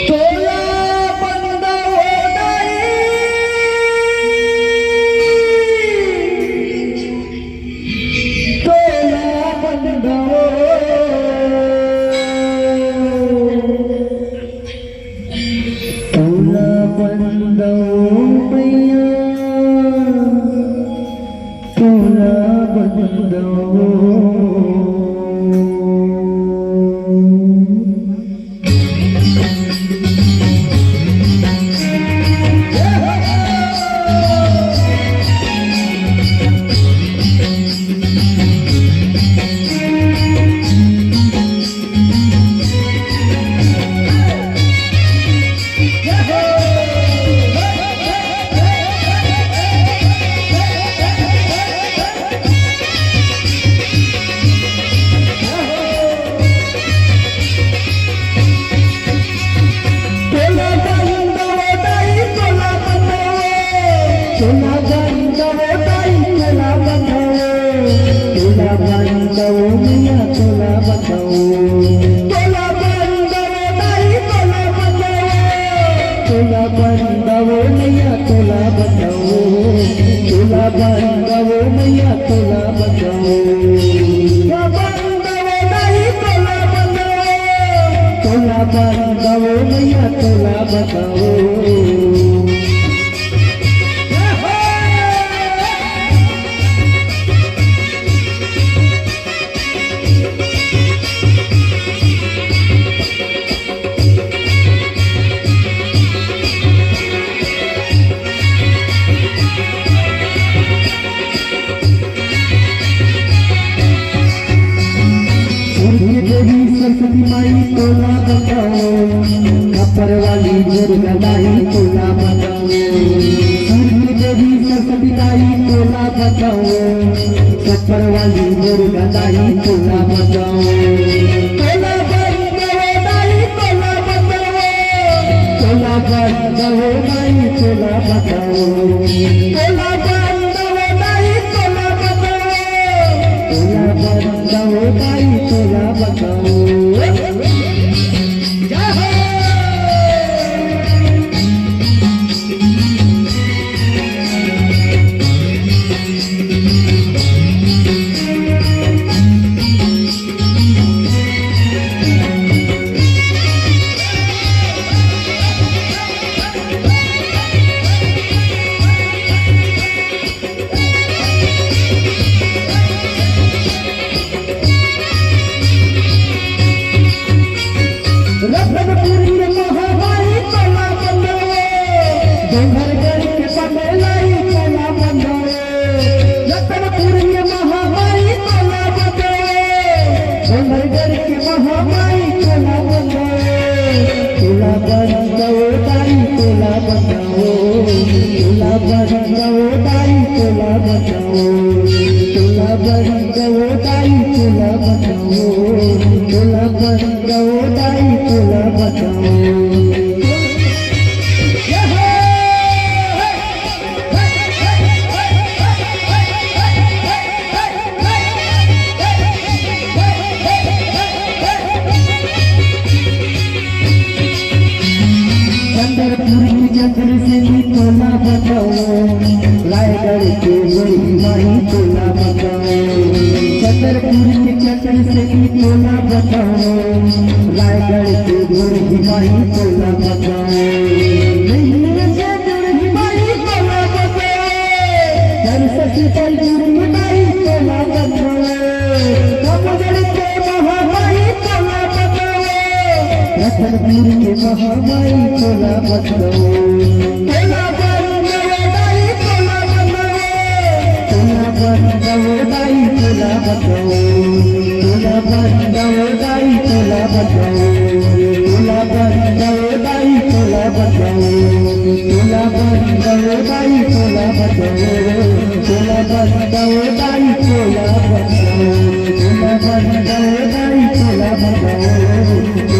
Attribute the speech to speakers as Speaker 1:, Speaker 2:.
Speaker 1: तोला बंद होताई तोला बंद हो तोला बंद हो मैया तोला बंद हो सरस्वती माई तोला बताओ कपर वाली दुर्गा माई तोला बताओ सूर्य देवी सरस्वती माई तोला बताओ कपर वाली दुर्गा माई तोला बताओ तोला बंद हो माई तोला बताओ तोला बंद हो माई तोला बताओ तोला बंद हो माई तोला बताओ तोला बंद हो माई तोला बताओ रायगढ़ के बड़ी माई तोला बताओ छतरपुर के चक्र से तोला बताओ रायगढ़ के बड़ी माई तोला बताओ सरस्वती बड़ी माई तोला बताओ कमगढ़ के महामाई तोला बताओ छतरपुर के महामाई तोला बताओ तोला बंद हो दाई तोला बताओ तोला बंद हो दाई तोला बताओ तोला बंद हो दाई तोला बताओ तोला बंद हो दाई तोला बताओ तोला बंद हो दाई तोला बताओ